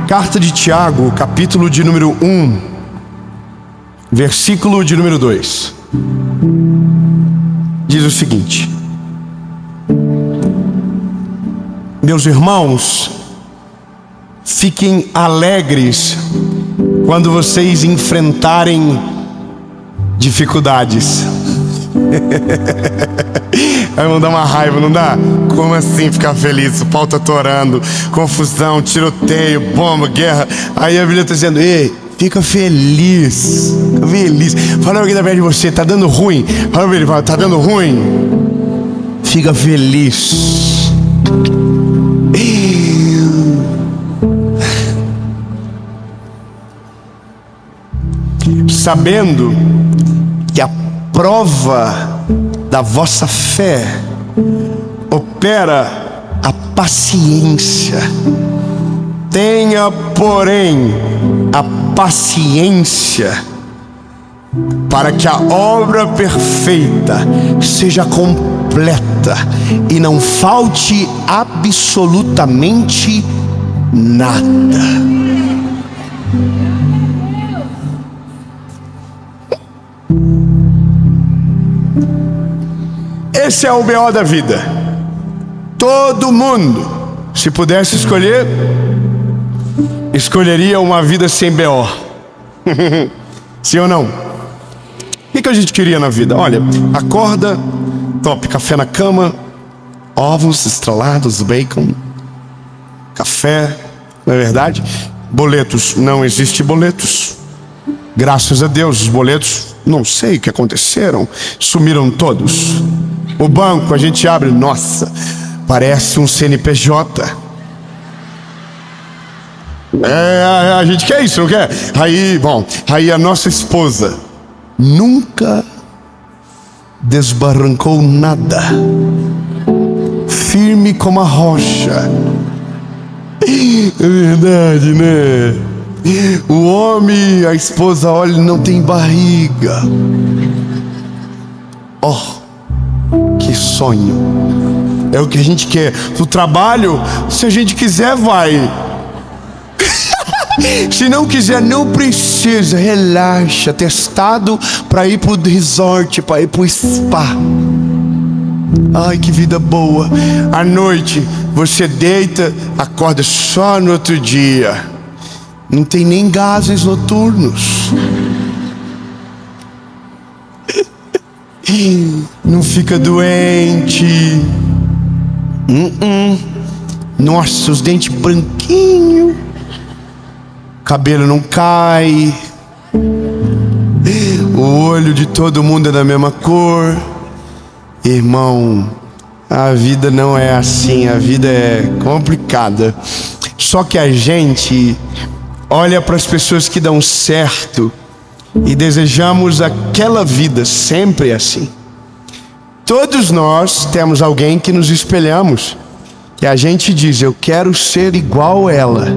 Carta de Tiago, capítulo de número 1, versículo de número 2. Diz o seguinte: meus irmãos, fiquem alegres quando vocês enfrentarem dificuldades. Aí vão dar uma raiva, não dá? Como assim ficar feliz? O pau tá torando, confusão, tiroteio, bomba, guerra. Aí a Bíblia está dizendo: ei, fica feliz, fica feliz. Fala alguém da perto de você: tá dando ruim. Fala pra ele: tá dando ruim, fica feliz. Sabendo que a prova da vossa fé opera a paciência. Tenha, porém, a paciência, para que a obra perfeita seja completa e não falte absolutamente nada. Esse é o BO da vida. Todo mundo, se pudesse escolher, escolheria uma vida sem BO. Sim ou não? O que a gente queria na vida? Olha, acorda, top, café na cama, ovos estralados, bacon, café, não é verdade? Boletos, não existe boletos. Graças a Deus, os boletos, não sei o que aconteceram, sumiram todos. O banco, a gente abre, nossa, parece um CNPJ. A gente quer isso, não quer? Aí a nossa esposa nunca desbarrancou nada, firme como a rocha. É verdade, né? O homem, a esposa, olha, não tem barriga. Que sonho. É o que a gente quer. O trabalho, se a gente quiser, vai. Se não quiser, não precisa. Relaxa. Testado para ir pro resort, para ir pro spa. Ai, que vida boa. À noite, você deita, acorda só no outro dia. Não tem nem gases noturnos. Não fica doente. Nossa, os dentes branquinhos, cabelo não cai, o olho de todo mundo é da mesma cor. Irmão, a vida não é assim. A vida é complicada. Só que a gente olha para as pessoas que dão certo e desejamos aquela vida sempre assim. Todos nós temos alguém que nos espelhamos, que a gente diz: eu quero ser igual a ela.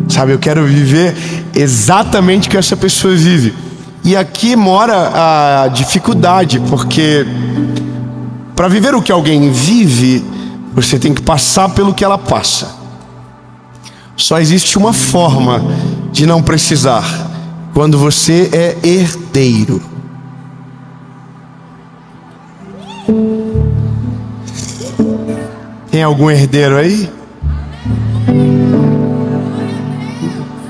Sabe, eu quero viver exatamente o que essa pessoa vive. E aqui mora a dificuldade, porque para viver o que alguém vive, você tem que passar pelo que ela passa. Só existe uma forma de não precisar: quando você é herdeiro. Tem algum herdeiro aí?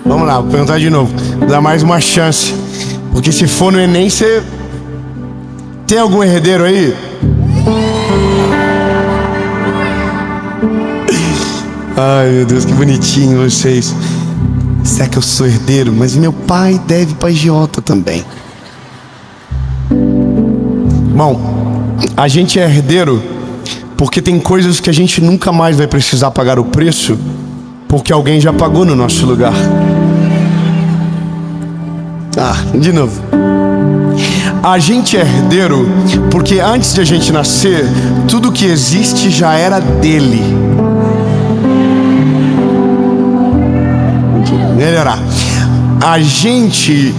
Vamos lá, vou perguntar de novo. Vou dar mais uma chance, porque se for no Enem, você... Tem algum herdeiro aí? Ai, meu Deus, que bonitinho vocês. Será que eu sou herdeiro? Mas meu pai deve para agiota também. Bom, a gente é herdeiro porque tem coisas que a gente nunca mais vai precisar pagar o preço, porque alguém já pagou no nosso lugar. De novo. A gente é herdeiro porque antes de a gente nascer, tudo que existe já era dele. Melhorar. A gente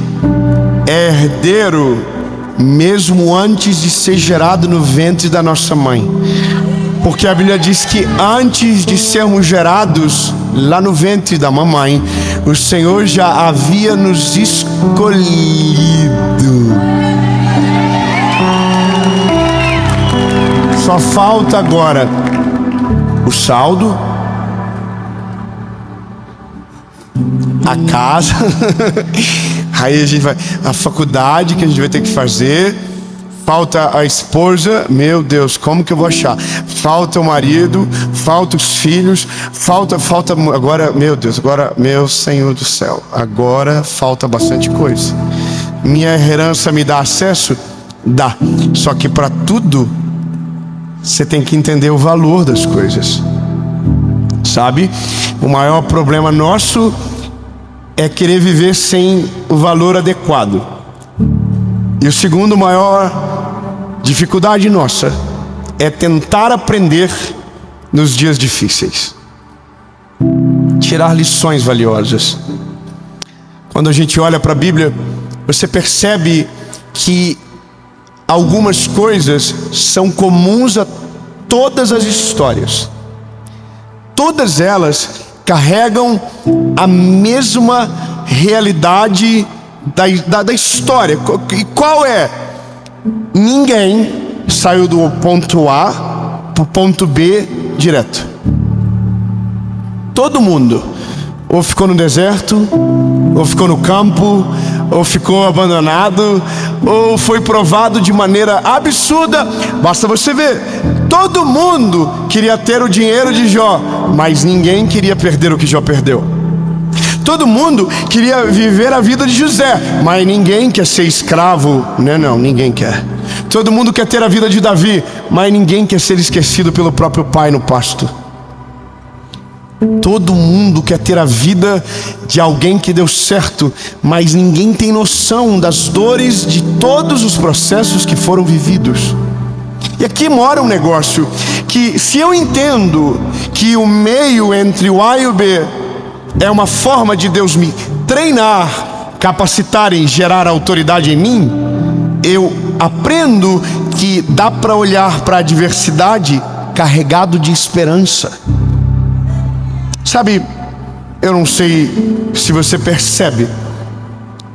é herdeiro mesmo antes de ser gerado no ventre da nossa mãe, porque a Bíblia diz que antes de sermos gerados, lá no ventre da mamãe, o Senhor já havia nos escolhido. Só falta agora o saldo, a casa, aí a gente vai, a faculdade que a gente vai ter que fazer, falta a esposa, meu Deus, como que eu vou achar? Falta o marido, falta os filhos, falta agora, meu Deus, agora, meu Senhor do céu, agora falta bastante coisa. Minha herança me dá acesso? Dá, só que para tudo você tem que entender o valor das coisas, sabe? O maior problema nosso é querer viver sem o valor adequado. E o segundo maior dificuldade nossa é tentar aprender nos dias difíceis, tirar lições valiosas. Quando a gente olha para a Bíblia, você percebe que algumas coisas são comuns a todas as histórias. Todas elas carregam a mesma realidade da história. E qual é? Ninguém saiu do ponto A para o ponto B direto. Todo mundo ou ficou no deserto, ou ficou no campo, ou ficou abandonado, ou foi provado de maneira absurda. Basta você ver, todo mundo queria ter o dinheiro de Jó, mas ninguém queria perder o que Jó perdeu. Todo mundo queria viver a vida de José, mas ninguém quer ser escravo, não, ninguém quer. Todo mundo quer ter a vida de Davi, mas ninguém quer ser esquecido pelo próprio pai no pasto. Todo mundo quer ter a vida de alguém que deu certo, mas ninguém tem noção das dores de todos os processos que foram vividos. E aqui mora um negócio, que se eu entendo que o meio entre o A e o B é uma forma de Deus me treinar, capacitar e gerar autoridade em mim, eu aprendo que dá para olhar para a adversidade carregado de esperança. Sabe, eu não sei se você percebe,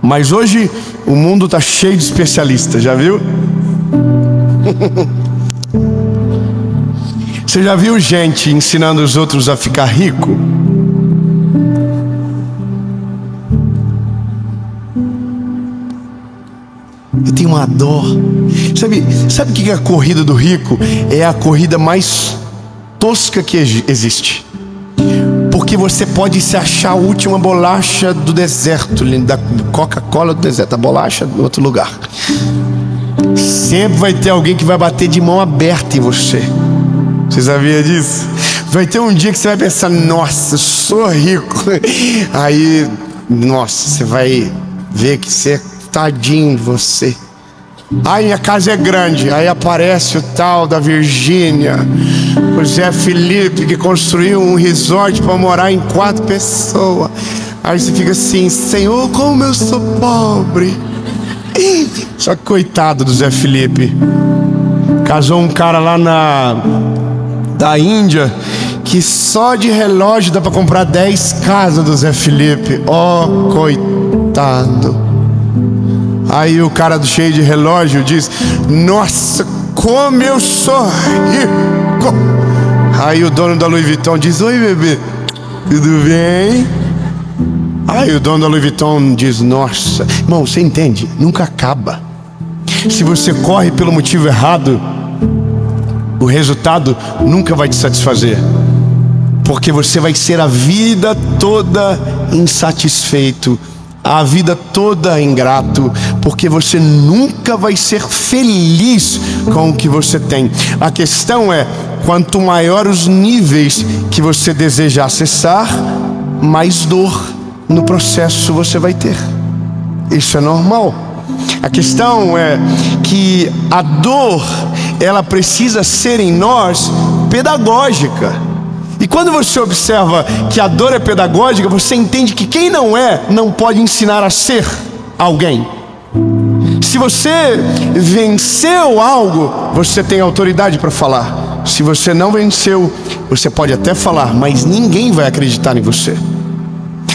mas hoje o mundo está cheio de especialistas, já viu? Você já viu gente ensinando os outros a ficar rico? Eu tenho uma dor. Sabe o que é a corrida do rico? É a corrida mais tosca que existe. Porque você pode se achar a última bolacha do deserto, da Coca-Cola do deserto, a bolacha do outro lugar. Sempre vai ter alguém que vai bater de mão aberta em você. Você sabia disso? Vai ter um dia que você vai pensar, nossa, eu sou rico. Aí, nossa, você vai ver que você é tadinho de você. Ai, minha casa é grande. Aí aparece o tal da Virgínia, o Zé Felipe, que construiu um resort para morar em 4 pessoas. Aí você fica assim, Senhor, como eu sou pobre. Só que coitado do Zé Felipe, casou um cara lá da Índia, que só de relógio dá para comprar 10 casas do Zé Felipe. Oh, coitado. Aí o cara cheio de relógio diz, nossa, como eu sou rico. Aí o dono da Louis Vuitton diz, oi bebê, tudo bem? Aí o dono da Louis Vuitton diz, nossa, irmão, você entende? Nunca acaba. Se você corre pelo motivo errado, o resultado nunca vai te satisfazer, porque você vai ser a vida toda insatisfeito, a vida toda ingrato, porque você nunca vai ser feliz com o que você tem. A questão é, quanto maior os níveis que você deseja acessar, mais dor no processo você vai ter. Isso é normal. A questão é que a dor, ela precisa ser em nós pedagógica. E quando você observa que a dor é pedagógica, você entende que quem não pode ensinar a ser alguém. Se você venceu algo, você tem autoridade para falar. se você não venceu, você pode até falar, mas ninguém vai acreditar em você.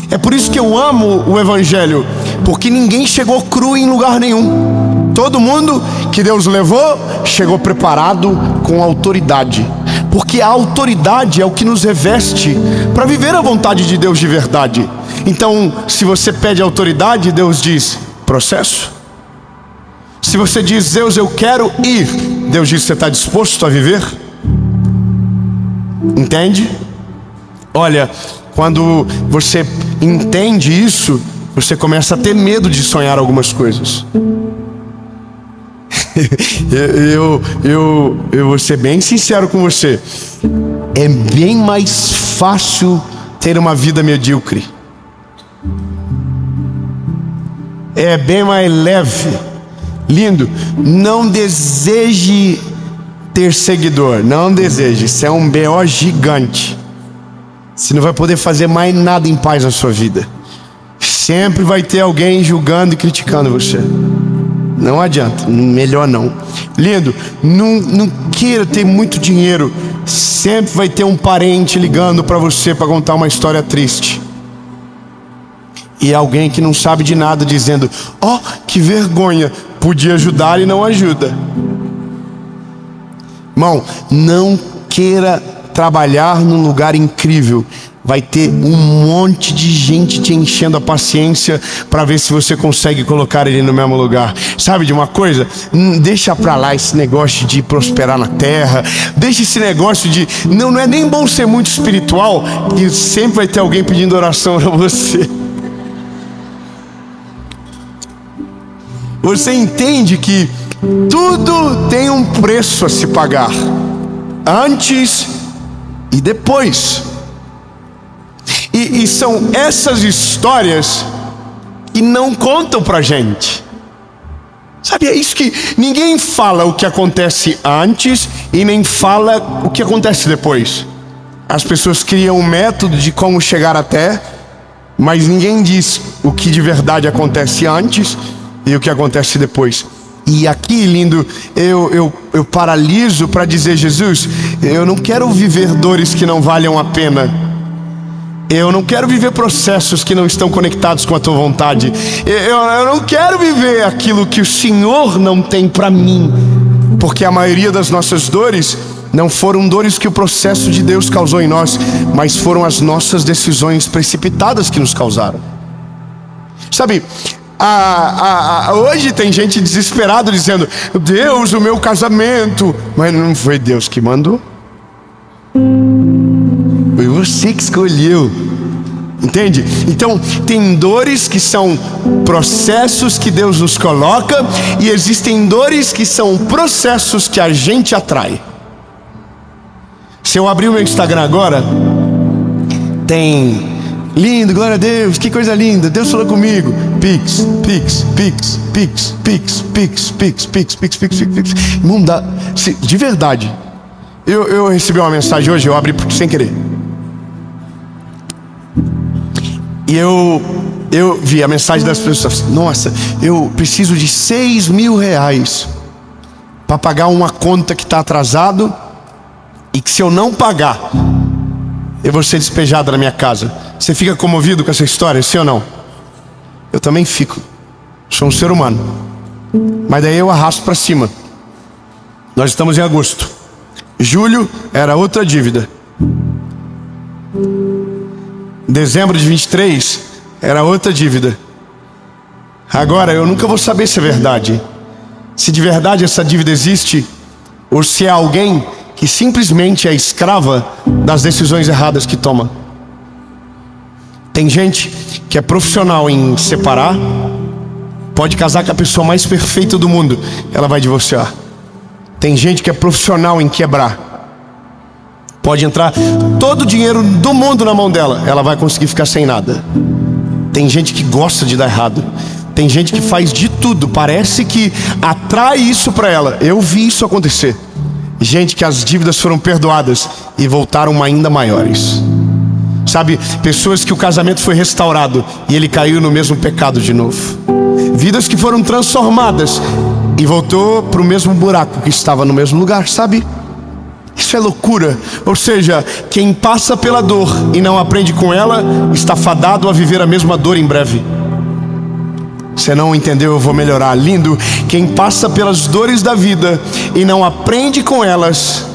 É por isso que eu amo o Evangelho, porque ninguém chegou cru em lugar nenhum. Todo mundo que Deus levou, chegou preparado com autoridade. Porque a autoridade é o que nos reveste para viver a vontade de Deus de verdade. Então, se você pede autoridade, Deus diz, processo. Se você diz, Deus, eu quero ir, Deus diz, você está disposto a viver? Entende? Olha, quando você entende isso, você começa a ter medo de sonhar algumas coisas. eu vou ser bem sincero com você. É bem mais fácil ter uma vida medíocre. É bem mais leve. Lindo. Não deseje ter seguidor. Não deseje. Isso é um BO gigante. Você não vai poder fazer mais nada em paz na sua vida. Sempre vai ter alguém julgando e criticando você. Não adianta, melhor não. Lindo, não queira ter muito dinheiro. Sempre vai ter um parente ligando para você para contar uma história triste. E alguém que não sabe de nada dizendo, ó, que vergonha, podia ajudar e não ajuda. Irmão, não queira trabalhar num lugar incrível. Vai ter um monte de gente te enchendo a paciência para ver se você consegue colocar ele no mesmo lugar. Sabe de uma coisa? Deixa pra lá esse negócio de prosperar na terra. Deixa esse negócio de... Não é nem bom ser muito espiritual, que sempre vai ter alguém pedindo oração para você. Você entende que tudo tem um preço a se pagar, antes e depois. E são essas histórias que não contam pra gente. Sabe, é isso que ninguém fala o que acontece antes e nem fala o que acontece depois. As pessoas criam um método de como chegar até, mas ninguém diz o que de verdade acontece antes e o que acontece depois. E aqui, lindo, eu paraliso para dizer, Jesus, eu não quero viver dores que não valham a pena. Eu não quero viver processos que não estão conectados com a tua vontade. Eu não quero viver aquilo que o Senhor não tem para mim. Porque a maioria das nossas dores não foram dores que o processo de Deus causou em nós, mas foram as nossas decisões precipitadas que nos causaram. Sabe, hoje tem gente desesperada dizendo, Deus, o meu casamento. Mas não foi Deus que mandou. Foi você que escolheu. Entende? Então tem dores que são processos que Deus nos coloca, e existem dores que são processos que a gente atrai. Se eu abrir o meu Instagram agora, tem lindo, glória a Deus, que coisa linda, Deus falou comigo. Pix, pix, pix, pix, pix, pix, pix, pix, pix, pix, pix. Não dá. De verdade, eu recebi uma mensagem hoje, eu abri sem querer. E eu vi a mensagem das pessoas. Nossa, eu preciso de 6 mil reais para pagar uma conta que está atrasado, e que se eu não pagar, eu vou ser despejado da minha casa. Você fica comovido com essa história, sim ou não? Eu também fico. Sou um ser humano. Mas daí eu arrasto para cima. Nós estamos em agosto. Julho era outra dívida. Dezembro de 23 era outra dívida. Agora eu nunca vou saber se é verdade, se de verdade essa dívida existe, ou se é alguém que simplesmente é escrava das decisões erradas que toma. Tem gente que é profissional em separar, pode casar com a pessoa mais perfeita do mundo, ela vai divorciar. Tem gente que é profissional em quebrar, pode entrar todo o dinheiro do mundo na mão dela, ela vai conseguir ficar sem nada. Tem gente que gosta de dar errado. Tem gente que faz de tudo, parece que atrai isso para ela. Eu vi isso acontecer. Gente que as dívidas foram perdoadas e voltaram ainda maiores. Sabe, pessoas que o casamento foi restaurado e ele caiu no mesmo pecado de novo. Vidas que foram transformadas e voltou para o mesmo buraco que estava no mesmo lugar, sabe? Isso é loucura. Ou seja, quem passa pela dor e não aprende com ela, está fadado a viver a mesma dor em breve. Você não entendeu, eu vou melhorar. Lindo. Quem passa pelas dores da vida e não aprende com elas,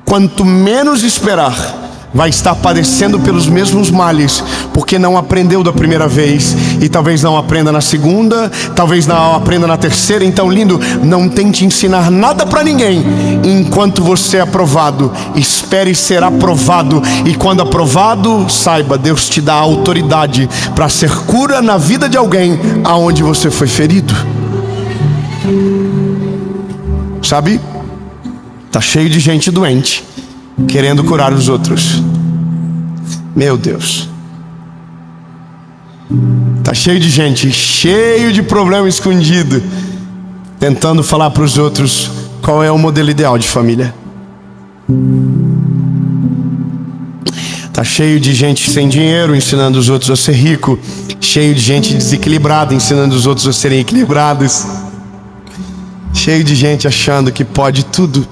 quanto menos esperar, vai estar padecendo pelos mesmos males, porque não aprendeu da primeira vez, e talvez não aprenda na segunda, talvez não aprenda na terceira. Então, lindo, não tente ensinar nada para ninguém enquanto você é aprovado. Espere ser aprovado, e quando aprovado, saiba, Deus te dá autoridade para ser cura na vida de alguém aonde você foi ferido. Sabe? Tá cheio de gente doente querendo curar os outros. Meu Deus. Tá cheio de gente, cheio de problema escondido, tentando falar para os outros qual é o modelo ideal de família. Tá cheio de gente sem dinheiro ensinando os outros a ser rico, cheio de gente desequilibrada ensinando os outros a serem equilibrados, cheio de gente achando que pode tudo,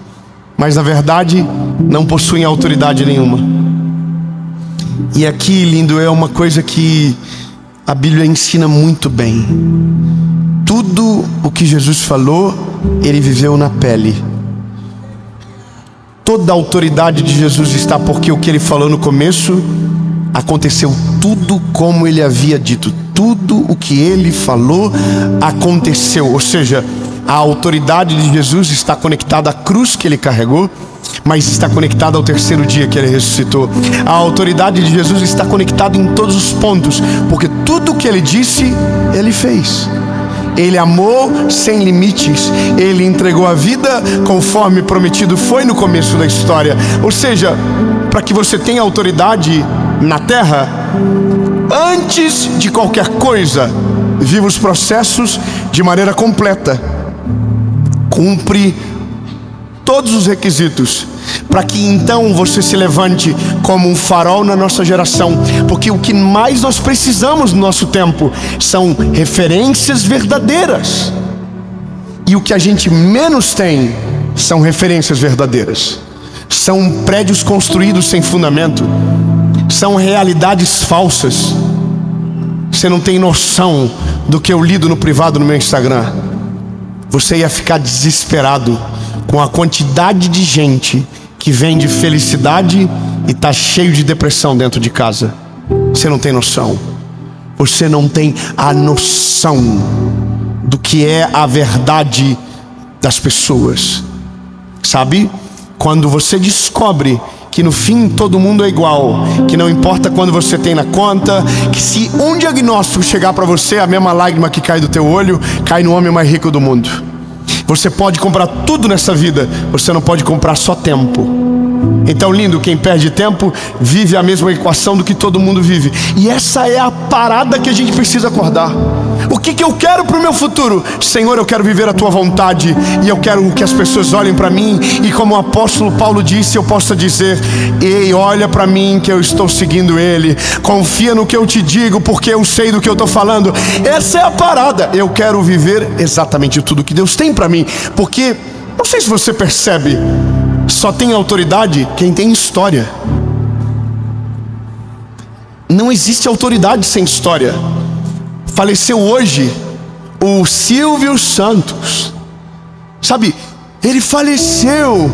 mas na verdade não possuem autoridade nenhuma. E aqui, lindo, é uma coisa que a Bíblia ensina muito bem. Tudo o que Jesus falou, Ele viveu na pele. Toda a autoridade de Jesus está porque o que Ele falou no começo aconteceu tudo como Ele havia dito. Tudo o que Ele falou aconteceu. Ou seja, a autoridade de Jesus está conectada à cruz que Ele carregou, mas está conectada ao terceiro dia que Ele ressuscitou. A autoridade de Jesus está conectada em todos os pontos, porque tudo o que Ele disse, Ele fez. Ele amou sem limites. Ele entregou a vida conforme prometido foi no começo da história. Ou seja, para que você tenha autoridade na terra, antes de qualquer coisa, viva os processos de maneira completa. Cumpre todos os requisitos, para que então você se levante como um farol na nossa geração. Porque o que mais nós precisamos no nosso tempo são referências verdadeiras, e o que a gente menos tem são referências verdadeiras. São prédios construídos sem fundamento, são realidades falsas. Você não tem noção do que eu lido no privado no meu Instagram. Você ia ficar desesperado com a quantidade de gente que vende felicidade e está cheio de depressão dentro de casa. Você não tem noção. Você não tem a noção do que é a verdade das pessoas. Sabe? Quando você descobre que no fim todo mundo é igual, que não importa quando você tem na conta, que se um diagnóstico chegar para você, a mesma lágrima que cai do teu olho cai no homem mais rico do mundo. Você pode comprar tudo nessa vida, você não pode comprar só tempo. Então, lindo, quem perde tempo vive a mesma equação do que todo mundo vive. E essa é a parada que a gente precisa acordar. O que eu quero para o meu futuro? Senhor, eu quero viver a tua vontade, e eu quero que as pessoas olhem para mim e, como o apóstolo Paulo disse, eu possa dizer: ei, olha para mim que eu estou seguindo Ele. Confia no que eu te digo, porque eu sei do que eu estou falando. Essa é a parada. Eu quero viver exatamente tudo que Deus tem para mim, porque, não sei se você percebe, só tem autoridade quem tem história. Não existe autoridade sem história. Faleceu hoje o Silvio Santos. Sabe, ele faleceu.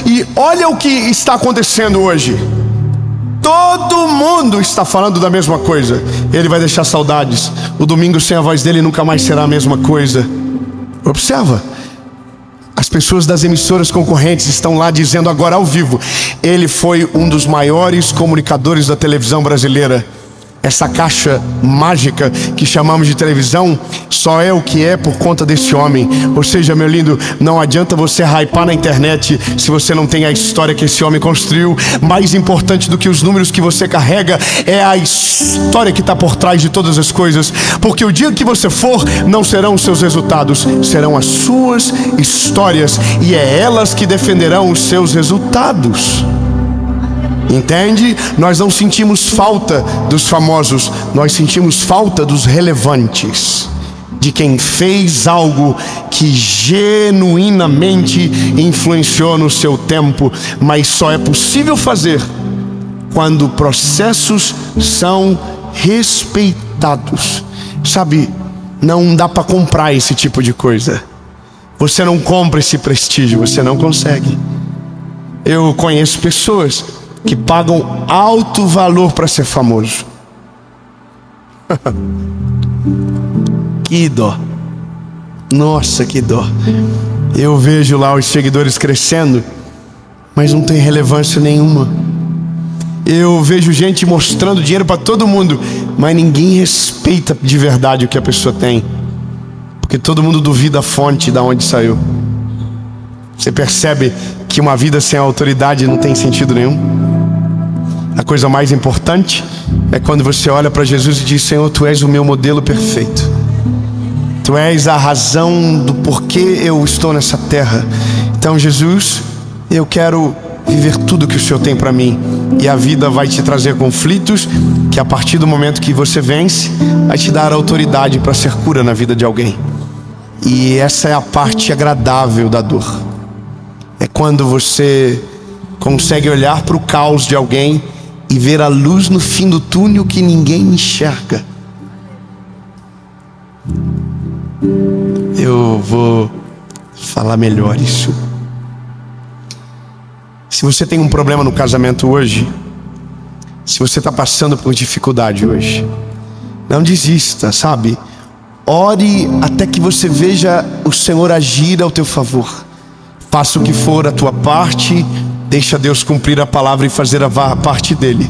E olha o que está acontecendo hoje. Todo mundo está falando da mesma coisa. Ele vai deixar saudades. O domingo sem a voz dele nunca mais será a mesma coisa. Observa. As pessoas das emissoras concorrentes estão lá dizendo agora ao vivo: ele foi um dos maiores comunicadores da televisão brasileira. Essa caixa mágica que chamamos de televisão só é o que é por conta desse homem. Ou seja, meu lindo, não adianta você hypar na internet se você não tem a história que esse homem construiu. Mais importante do que os números que você carrega é a história que está por trás de todas as coisas. Porque o dia que você for, não serão os seus resultados, serão as suas histórias, e é elas que defenderão os seus resultados. Entende? Nós não sentimos falta dos famosos, nós sentimos falta dos relevantes. de quem fez algo que genuinamente influenciou no seu tempo, mas só é possível fazer quando processos são respeitados. Sabe, não dá para comprar esse tipo de coisa. Você não compra esse prestígio, você não consegue. Eu conheço pessoas que pagam alto valor para ser famoso. Que dó. Nossa, que dó. Eu vejo lá os seguidores crescendo, mas não tem relevância nenhuma. Eu vejo gente mostrando dinheiro para todo mundo, mas ninguém respeita de verdade o que a pessoa tem, porque todo mundo duvida a fonte de onde saiu. Você percebe que uma vida sem autoridade não tem sentido nenhum? A coisa mais importante é quando você olha para Jesus e diz: Senhor, Tu és o meu modelo perfeito. Tu és a razão do porquê eu estou nessa terra. Então, Jesus, eu quero viver tudo que o Senhor tem para mim. E a vida vai te trazer conflitos, que a partir do momento que você vence, vai te dar autoridade para ser cura na vida de alguém. E essa é a parte agradável da dor. É quando você consegue olhar para o caos de alguém e ver a luz no fim do túnel que ninguém enxerga. Eu vou falar melhor isso. Se você tem um problema no casamento hoje, se você está passando por dificuldade hoje, não desista, sabe? Ore até que você veja o Senhor agir ao teu favor. Faça o que for a tua parte, deixa Deus cumprir a palavra e fazer a parte dele.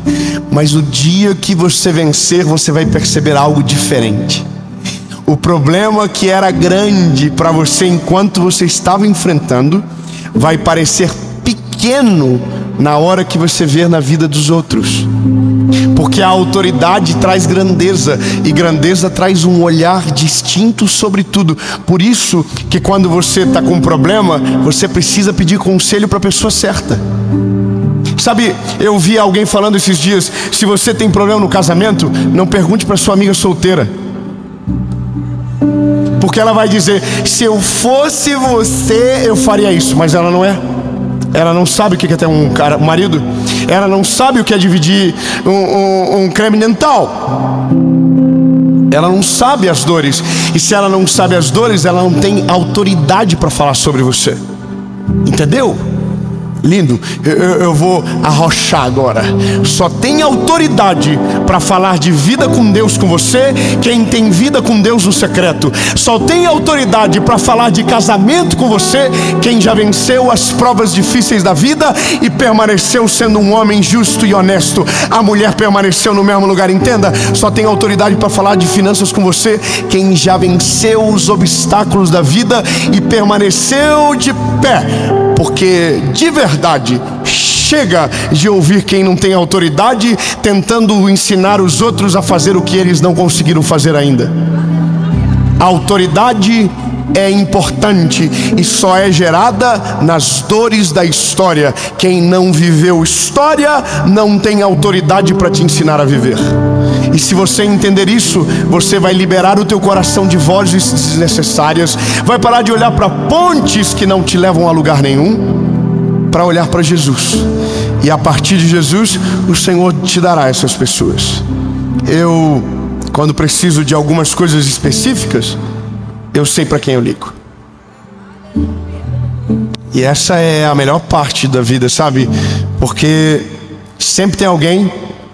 Mas no dia que você vencer, você vai perceber algo diferente. O problema que era grande para você enquanto você estava enfrentando, vai parecer pequeno na hora que você ver na vida dos outros. Porque a autoridade traz grandeza, e grandeza traz um olhar distinto sobre tudo. Por isso que quando você está com um problema, você precisa pedir conselho para a pessoa certa. Sabe, eu vi alguém falando esses dias: se você tem problema no casamento, não pergunte para sua amiga solteira, porque ela vai dizer: se eu fosse você, eu faria isso. Mas ela não é. Ela não sabe o que é ter um marido. Ela não sabe o que é dividir um creme dental. Ela não sabe as dores. E se ela não sabe as dores, ela não tem autoridade para falar sobre você. Entendeu? Lindo, eu vou arrochar agora. Só tem autoridade para falar de vida com Deus com você quem tem vida com Deus no secreto. Só tem autoridade para falar de casamento com você quem já venceu as provas difíceis da vida e permaneceu sendo um homem justo e honesto. A mulher permaneceu no mesmo lugar, entenda. Só tem autoridade para falar de finanças com você quem já venceu os obstáculos da vida e permaneceu de pé. Porque de verdade, chega de ouvir quem não tem autoridade tentando ensinar os outros a fazer o que eles não conseguiram fazer ainda. A autoridade é importante e só é gerada nas dores da história. Quem não viveu história não tem autoridade para te ensinar a viver. E se você entender isso, você vai liberar o teu coração de vozes desnecessárias, vai parar de olhar para pontes que não te levam a lugar nenhum, para olhar para Jesus. E a partir de Jesus, o Senhor te dará essas pessoas. Eu, quando preciso de algumas coisas específicas, eu sei para quem eu ligo. E essa é a melhor parte da vida, sabe? Porque sempre tem alguém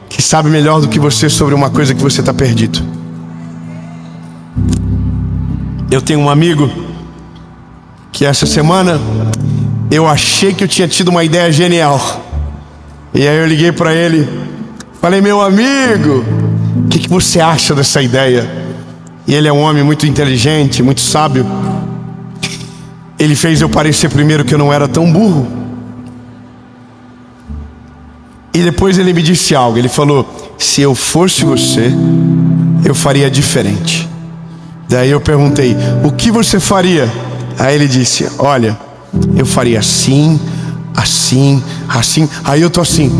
que sabe melhor do que você sobre uma coisa que você está perdido. Eu tenho um amigo que essa semana eu achei que eu tinha tido uma ideia genial. E aí eu liguei para ele, falei: meu amigo, o que você acha dessa ideia? E ele é um homem muito inteligente, muito sábio. Ele fez eu parecer primeiro que eu não era tão burro. E depois ele me disse algo. Ele falou: se eu fosse você, eu faria diferente. Daí eu perguntei: o que você faria? Aí ele disse: olha, eu faria assim, assim, assim. Aí eu tô assim.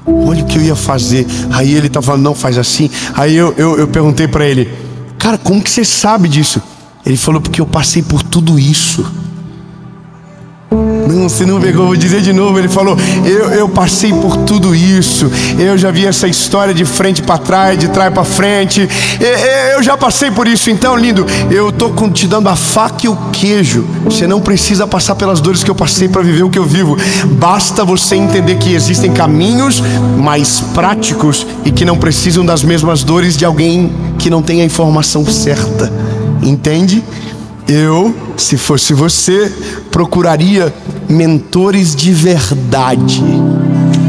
olha o que eu ia fazer. Aí ele tá falando, não, faz assim. Aí eu perguntei para ele, cara, como que você sabe disso? Ele falou, porque eu passei por tudo isso. Não, você não pegou, vou dizer de novo. Ele falou, eu passei por tudo isso. Eu já vi essa história de frente para trás, de trás para frente. Eu já passei por isso. Então, lindo, eu tô te dando a faca e o queijo. Você não precisa passar pelas dores que eu passei para viver o que eu vivo. Basta você entender que existem caminhos mais práticos e que não precisam das mesmas dores de alguém que não tem a informação certa. Entende? Eu, se fosse você, procuraria mentores de verdade.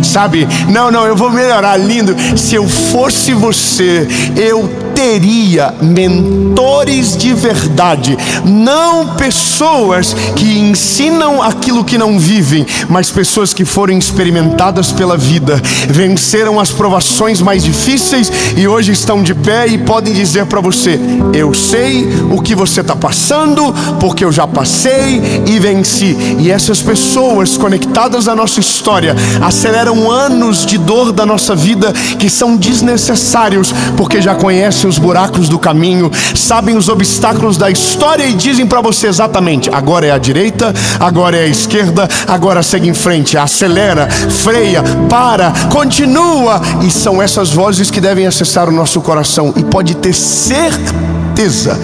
Sabe? Não, eu vou melhorar, lindo. Se eu fosse você, eu teria mentores de verdade. Não pessoas que ensinam aquilo que não vivem, mas pessoas que foram experimentadas pela vida, venceram as provações mais difíceis e hoje estão de pé e podem dizer para você, eu sei o que você está passando, porque eu já passei e venci. E essas pessoas conectadas à nossa história aceleram anos de dor da nossa vida que são desnecessários, porque já conhecem os buracos do caminho, sabem os obstáculos da história e dizem para você exatamente, agora é a direita, agora é a esquerda, agora segue em frente, acelera, freia, para, continua. E são essas vozes que devem acessar o nosso coração. E pode ter certeza,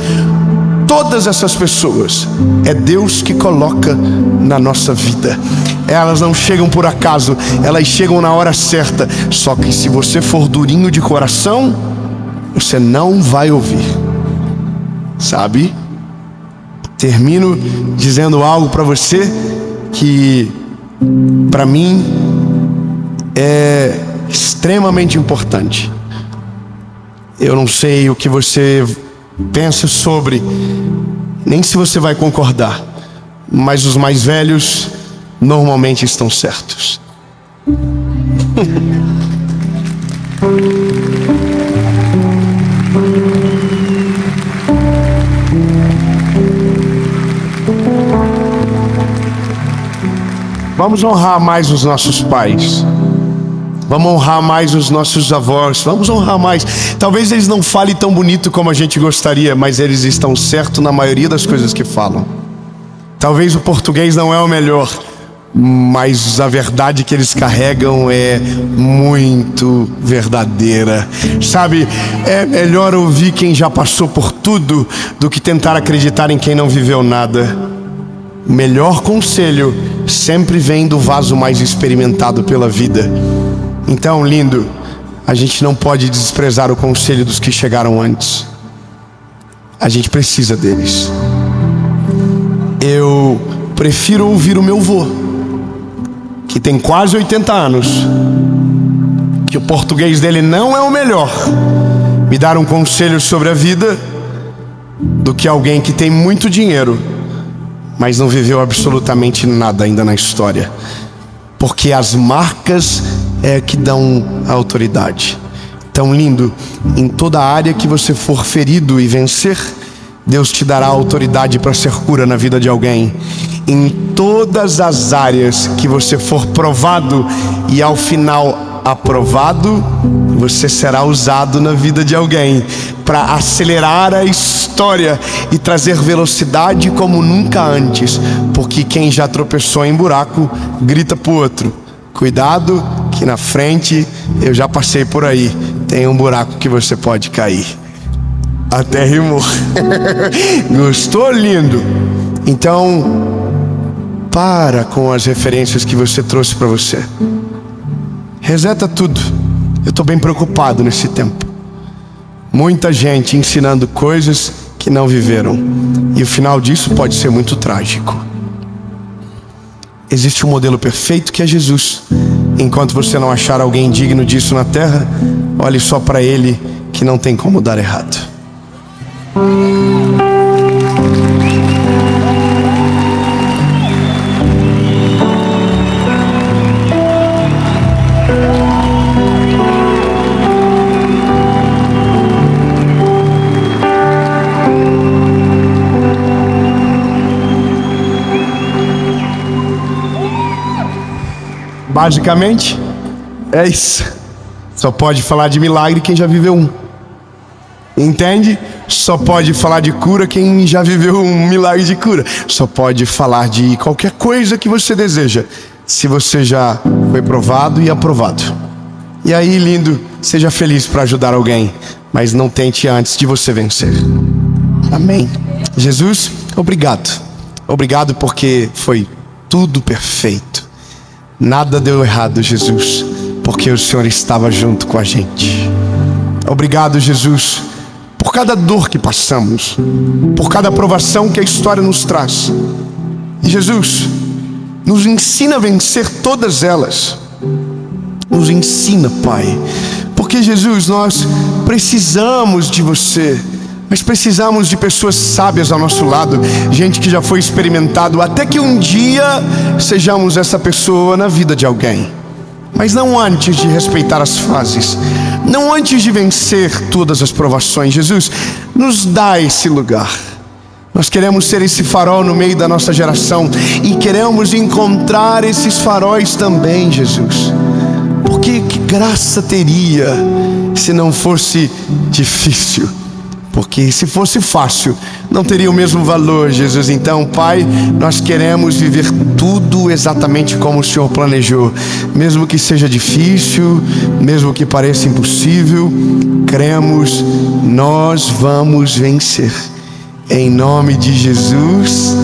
todas essas pessoas é Deus que coloca na nossa vida. Elas não chegam por acaso, elas chegam na hora certa. Só que se você for durinho de coração, você não vai ouvir. Sabe? Termino dizendo algo para você que para mim é extremamente importante. Eu não sei o que você pensa sobre, nem se você vai concordar, mas os mais velhos normalmente estão certos. Vamos honrar mais os nossos pais. Vamos honrar mais os nossos avós. Vamos honrar mais. Talvez eles não falem tão bonito como a gente gostaria, mas eles estão certos na maioria das coisas que falam. Talvez o português não é o melhor, mas a verdade que eles carregam é muito verdadeira. Sabe, é melhor ouvir quem já passou por tudo do que tentar acreditar em quem não viveu nada. O melhor conselho sempre vem do vaso mais experimentado pela vida. Então, lindo, a gente não pode desprezar o conselho dos que chegaram antes. A gente precisa deles. Eu prefiro ouvir o meu vô, que tem quase 80 anos, que o português dele não é o melhor, me dar um conselho sobre a vida, do que alguém que tem muito dinheiro, mas não viveu absolutamente nada ainda na história. Porque as marcas é que dão a autoridade. Então, lindo, em toda área que você for ferido e vencer, Deus te dará autoridade para ser cura na vida de alguém. Em todas as áreas que você for provado e ao final aprovado, você será usado na vida de alguém para acelerar a história e trazer velocidade como nunca antes. Porque quem já tropeçou em buraco, grita pro outro, cuidado que na frente eu já passei por aí, tem um buraco que você pode cair. Até rimou. Gostou, lindo? Então, para com as referências que você trouxe para você. Reseta tudo. Eu estou bem preocupado nesse tempo. Muita gente ensinando coisas que não viveram. E o final disso pode ser muito trágico. Existe um modelo perfeito que é Jesus. Enquanto você não achar alguém digno disso na terra, olhe só para Ele, que não tem como dar errado. Basicamente, É isso. Só pode falar de milagre quem já viveu um. Entende? Só pode falar de cura quem já viveu um milagre de cura. Só pode falar de qualquer coisa que você deseja se você já foi provado e aprovado. E aí, lindo, seja feliz para ajudar alguém, mas não tente antes de você vencer. Amém. Jesus, obrigado. Obrigado porque foi tudo perfeito. Nada deu errado, Jesus, porque o Senhor estava junto com a gente. Obrigado, Jesus, por cada dor que passamos, por cada provação que a história nos traz. E Jesus, nos ensina a vencer todas elas. Nos ensina, Pai, porque Jesus, nós precisamos de você. Mas precisamos de pessoas sábias ao nosso lado, gente que já foi experimentado, até que um dia sejamos essa pessoa na vida de alguém. Mas não antes de respeitar as fases, não antes de vencer todas as provações. Jesus, nos dá esse lugar. Nós queremos ser esse farol no meio da nossa geração e queremos encontrar esses faróis também, Jesus. Porque que graça teria se não fosse difícil? Porque se fosse fácil, não teria o mesmo valor, Jesus. Então, Pai, nós queremos viver tudo exatamente como o Senhor planejou. Mesmo que seja difícil, mesmo que pareça impossível, cremos, nós vamos vencer. Em nome de Jesus.